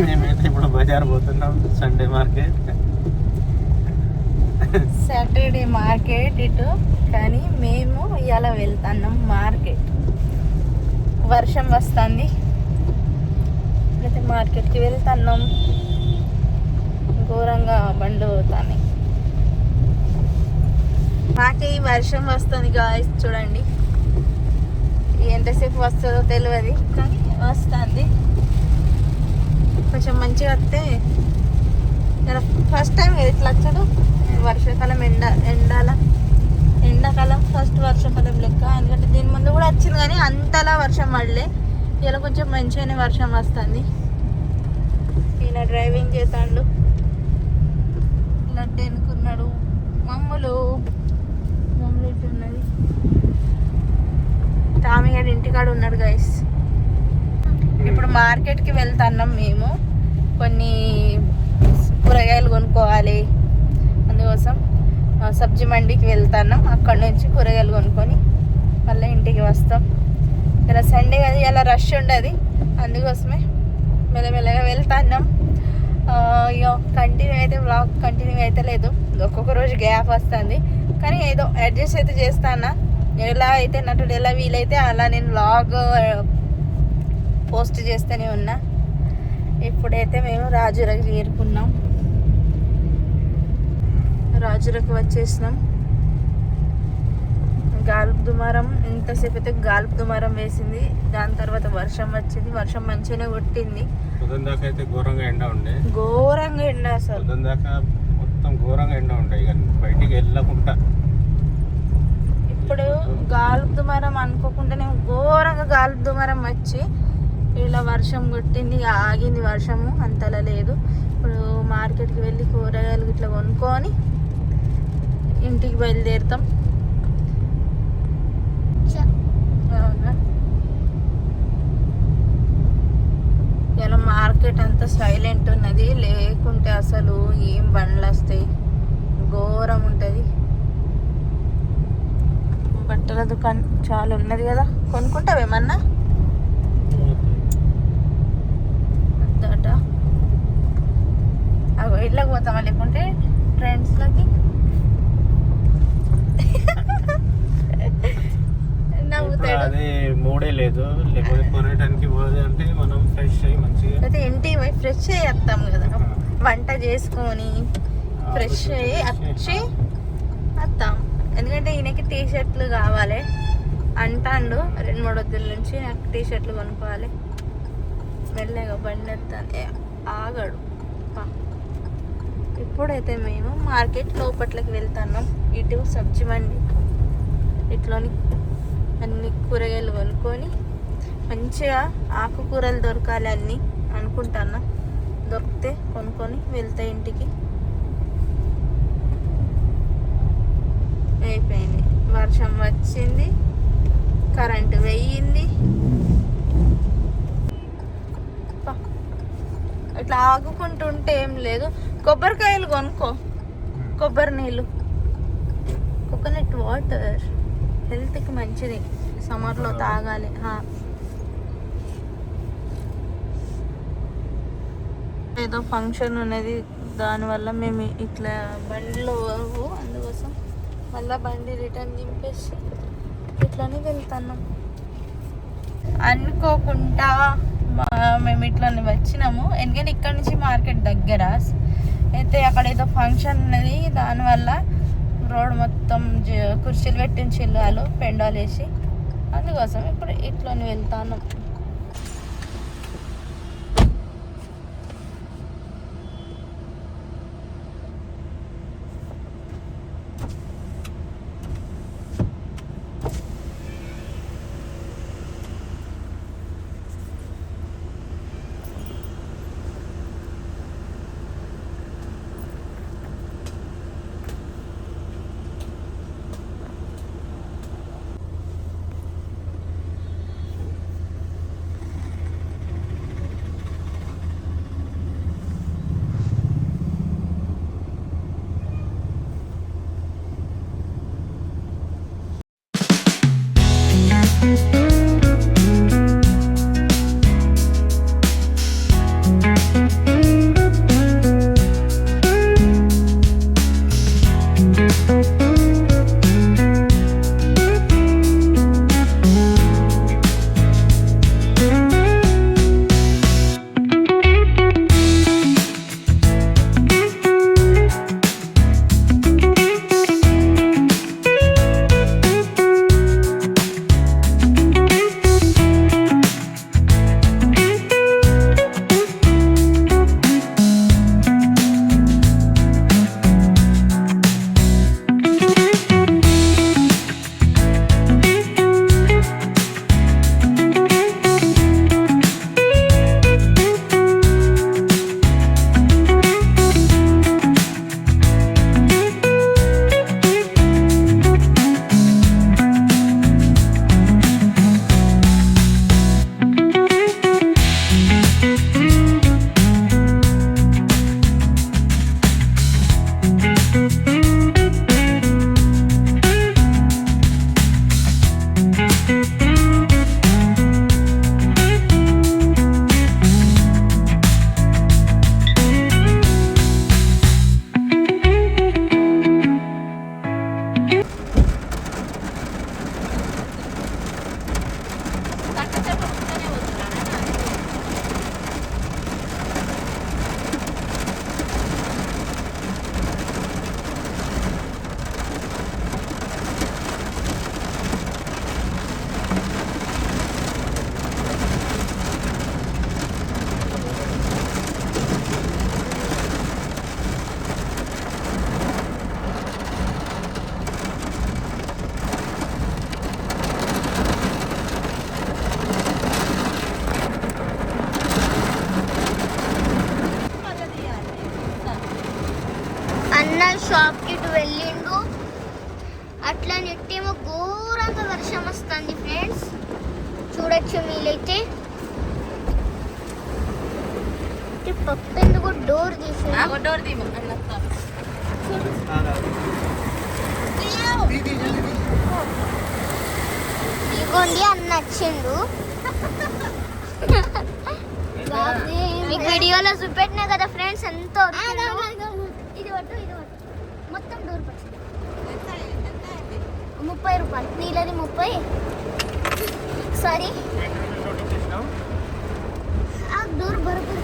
మేమైతే ఇప్పుడు బజార్ పోతున్నాం. సండే మార్కెట్, సాటర్డే మార్కెట్ ఇటు. కానీ మేము ఇవాళ వెళ్తున్నాం మార్కెట్. వర్షం వస్తుంది, అయితే మార్కెట్కి వెళ్తున్నాం. ఘోరంగా బండ్లు పోతాయి. మాకు ఈ వర్షం వస్తుంది గాయ్స్, చూడండి. ఎంతసేపు వస్తుందో తెలియదు, కానీ వస్తుంది. కొంచెం మంచిగా వస్తే ఫస్ట్ టైం ఇట్లా వచ్చాడు. వర్షాకాలం ఎండాకాలం ఫస్ట్ వర్షాకాలం లెక్క. ఎందుకంటే దీని ముందు కూడా వచ్చింది, కానీ అంతలా వర్షం పడలే. ఇలా కొంచెం మంచిగానే వర్షం వస్తుంది. ఈయన డ్రైవింగ్ చేస్తాడు, లడ్డు ఎన్నుకున్నాడు. మమ్మలు ఇట్టున్నది. టామీగాడు ఇంటికాడ ఉన్నాడు గైస్. ఇప్పుడు మార్కెట్కి వెళ్తున్నాం మేము. కొన్ని కూరగాయలు కొనుక్కోవాలి, అందుకోసం సబ్జీ మండికి వెళ్తున్నాం. అక్కడ నుంచి కూరగాయలు కొనుక్కొని మళ్ళీ ఇంటికి వస్తాం. ఇలా సండే కదా, ఇలా రష్ ఉండదు, అందుకోసమే మెల్లమెల్లగా వెళ్తున్నాం. ఇక కంటిన్యూ అయితే వ్లాగ్ కంటిన్యూ అయితే లేదు, ఒక్కొక్క రోజు గ్యాప్ వస్తుంది. కానీ ఏదో అడ్జస్ట్ అయితే చేస్తాను. ఎలా అయితే నటుడు ఎలా వీలైతే అలా నేను వ్లాగ్ పోస్ట్ చేస్తూనే ఉన్నా. ఇప్పుడైతే మేము రాజురకు చేరుకున్నాం. రాజురకు వచ్చేసినాం. గాల్పు దుమారం, ఇంతసేపు అయితే గాల్పు దుమారం వేసింది. దాని తర్వాత వర్షం వచ్చింది. వర్షం మంచిగానే కొట్టింది. దాకా అయితే ఘోరంగా ఎండ ఉండే, ఘోరంగా ఎండ అసలు. దాకా మొత్తం ఘోరంగా ఎండ ఉండే, ఇక బయటికి వెళ్ళకుండా. ఇప్పుడు గాల్పు దుమారం అనుకోకుండానే ఘోరంగా గాల్పు దుమారం వచ్చి ఇలా వర్షం కొట్టింది. ఆగింది వర్షము, అంతలా లేదు. ఇప్పుడు మార్కెట్కి వెళ్ళి కూరగాయలు ఇట్లా కొనుక్కొని ఇంటికి బయలుదేరుతాం. ఇలా మార్కెట్ అంతా సైలెంట్ ఉన్నది, లేకుంటే అసలు ఏం బండ్లు వస్తాయి, ఘోరం ఉంటుంది. బట్టల దుకాణం చాలా ఉన్నది కదా, కొనుక్కుంటావేమన్నా? అదట అగో ఇళ్ళకి పోతామా, లేకుంటే ఫ్రెండ్స్లోకి నవ్వుతాడు. అదే మూడే లేదు, లేకపోతే కొనడానికి పోదు అంటే మనం ఫ్రెష్ అయ్యి మంచిగా అయితే ఇంటికి పోయి ఫ్రెష్ అయ్యి వస్తాం కదా, వంట చేసుకొని ఫ్రెష్ అయ్యి వచ్చి వస్తాం. ఎందుకంటే ఈయనకి టీ షర్ట్లు కావాలి అంటాండు. 2-3 రోజుల నుంచి నాకు టీ షర్ట్లు కొనుక్కోవాలి. మెల్లగా బండి వస్తాను, ఆగడు. ఇప్పుడైతే మేము మార్కెట్ లోపట్లకి వెళ్తున్నాం. ఇటు సబ్జీ మండి, ఇట్లోని అన్ని కూరగాయలు కొనుక్కొని మంచిగా ఆకుకూరలు దొరకాలి అన్నీ అనుకుంటున్నా. దొరికితే కొనుక్కొని వెళ్తే ఇంటికి. అయిపోయింది, వర్షం వచ్చింది, కరెంటు వెయ్యింది. ఇట్లా ఆగుకుంటుంటే ఏం లేదు. కొబ్బరికాయలు కొనుక్కో, కొబ్బరి నీళ్ళు, కోకోనట్ వాటర్ హెల్త్కి మంచిది, సమ్మర్లో తాగాలి. ఏదో ఫంక్షన్ ఉన్నది, దానివల్ల మేము ఇట్లా బండిలో అందుకోసం మళ్ళీ బండి రిటర్న్ దింపేసి ఇట్లానే వెళ్తున్నాం. అనుకోకుండా మేము ఇట్లానే వచ్చినాము. ఎందుకంటే ఇక్కడ నుంచి మార్కెట్ దగ్గర అయితే అక్కడ ఏదో ఫంక్షన్ ఉన్నది, దానివల్ల రోడ్ మొత్తం కుర్చీలు పెట్టించిల్లు వాళ్ళు, పెండాలు వేసి. అందుకోసం ఇప్పుడు ఇట్లని వెళ్తాను. షాప్కి ఇటు వెళ్ళిండు. అట్లా నెట్టేమో ఘోరంగా వర్షం వస్తుంది ఫ్రెండ్స్, చూడొచ్చు మీరైతే. పప్పు ఎందుకు డోర్ తీసి డోర్ ఇగోండి అన్న నచ్చిండు. మీకు వీడియోలో చూపెట్టినా కదా ఫ్రెండ్స్, ఎంతో ఇది పట్టు మొత్తం డోర్ పట్టు 30 రూపాయలు, నీళ్ళది 30. సారీ డోర్ బరోబర్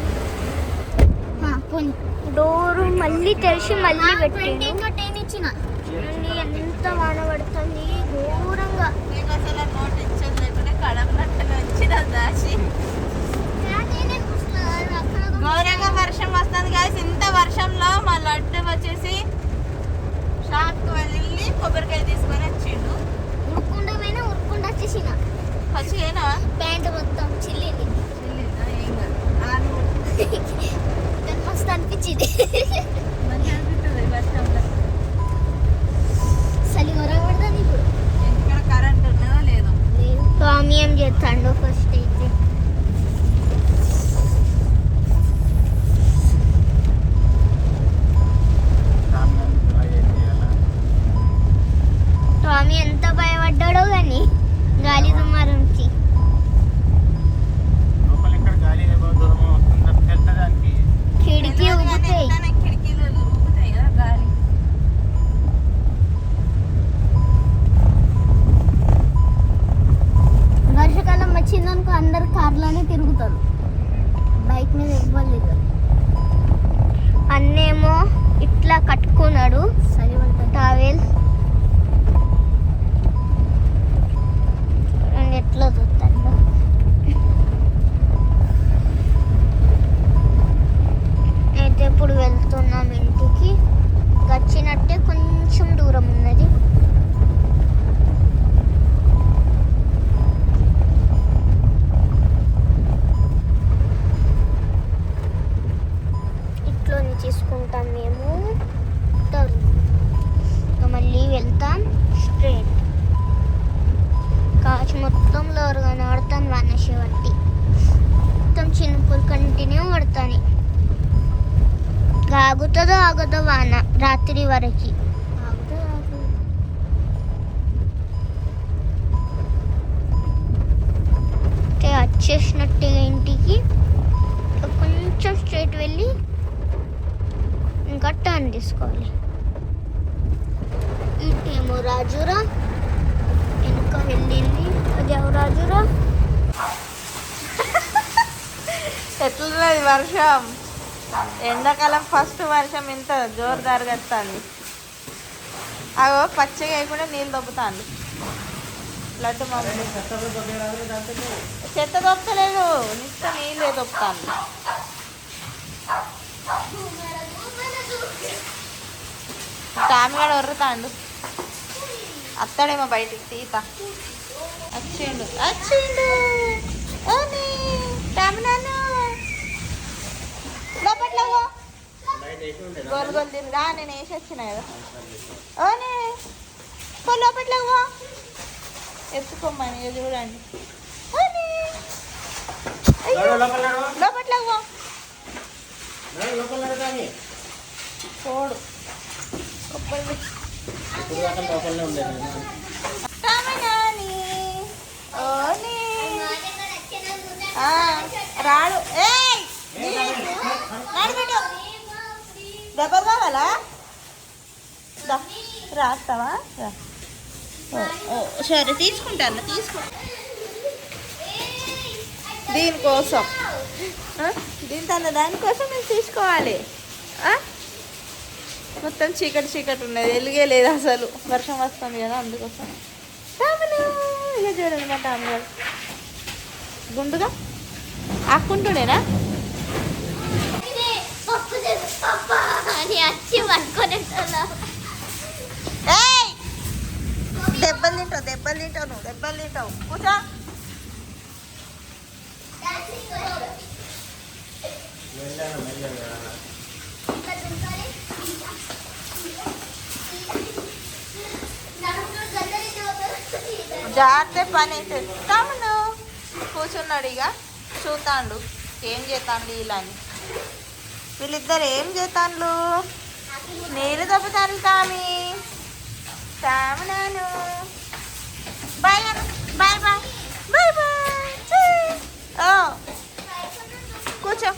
డోరు మళ్ళీ తెరిచి మళ్ళీ పెట్టి ఇచ్చిన. చూడండి ఎంత వాన పడుతుంది ఘోరంగా. ఘోరంగా వర్షం వస్తుంది గాయస్. ఇంత వర్షంలో మా లడ్డు వచ్చేసి షాప్కి వెళ్ళి కొబ్బరికాయ తీసుకొని వచ్చిండు. ఉరుక్కుండా పోయినా ఉరుక్కుండా వచ్చేసిన. వచ్చినా ప్యాంట్ మొత్తం చిల్లింది. మస్తు అనిపించింది. చలి వరగబడుతుంది ఇప్పుడు. ఇక్కడ కరెంట్ ఉన్నదో లేదో. స్వామి ఏం చేస్తాడు ఫస్ట్ అయితే. స్వామి ఎంత భయపడ్డాడో కానీ గాలి దుమారంకి. కిటికీ ఊగుతాయి. కిటికీలు ఊగుతాయి కదా గాలి. వర్షాకాలం వచ్చిందనుకో అందరు కార్లోనే తిరుగుతారు, బైక్ మీద ఇవ్వలేదు. అన్నేమో ఇట్లా కట్టుకున్నాడు టావెల్. ఎట్లా చూస్తాడు. అయితే ఇప్పుడు వెళ్తున్నాం ఇంటికి. వచ్చినట్టే కొంచెం దూరం ఉన్నది. ఇట్లోని తీసుకుంటాం మేము. మళ్ళీ వెళ్తాం స్ట్రైట్. కాచి మొత్తంలో ఆడుతాను వానసే బట్టి మొత్తం చినుకులు కంటిన్యూ పడతాను. ఆగుతుందో ఆగుతుందో వాన రాత్రి వరకు. వచ్చేసినట్టుగా ఇంటికి కొంచెం స్ట్రైట్ వెళ్ళి ఇంకా టర్న్ తీసుకోవాలి. ఇటేమో రాజురా, వెనుక వెళ్ళింది అది రాజురా. ఎట్లున్నది వర్షం? ఎండాకాలం ఫస్ట్ వర్షం ఇంత జోరుదారుగా వస్తుంది. అగో పచ్చగా అయిపోయి నీళ్ళు దొబ్బుతాను. లడ్డు మమ్మీ చెత్త దొబ్బలేదు, నిత్త నీళ్ళే దొబ్బుతాను. టామిగాడు వర్రుతాండు. అత్తడేమో బయటికి తీత. వచ్చిండు టామినాను లోపట్లో గోలు గోలు తిరిగా నేను వేసి వచ్చిన కదా. ఓనే పో లోపట్లో ఎత్తుకోమ్మని ఇక చూడండి. లోపట్లో పోడు రాడు. దెబ్బలు కావాలా? రాస్తావా? సరే తీసుకుంటాను. దీనికోసం దానికోసం నేను తీసుకోవాలి. మొత్తం చీకటి చీకటి ఉన్నది, వెలుగే లేదు అసలు. వర్షం వస్తుంది కదా అందుకోసం. ఇక చూడండి మా టామిగాడు గుండుగా ఆక్కుంటుండేనా. దెబ్బలు తింటావు నువ్వు, దెబ్బలు తింటావు. కూర్చో. జాగ్రత్త పని అవుతుంది. తమ్ముడు కూర్చున్నాడు ఇక చూతాండు ఏం చేస్తాను వీళ్ళని. వీళ్ళిద్దరు ఏం చేస్తాను? నీళ్ళు తప్పుతాను తామి తామనాను. Bye bye bye bye bye. కూర్చో.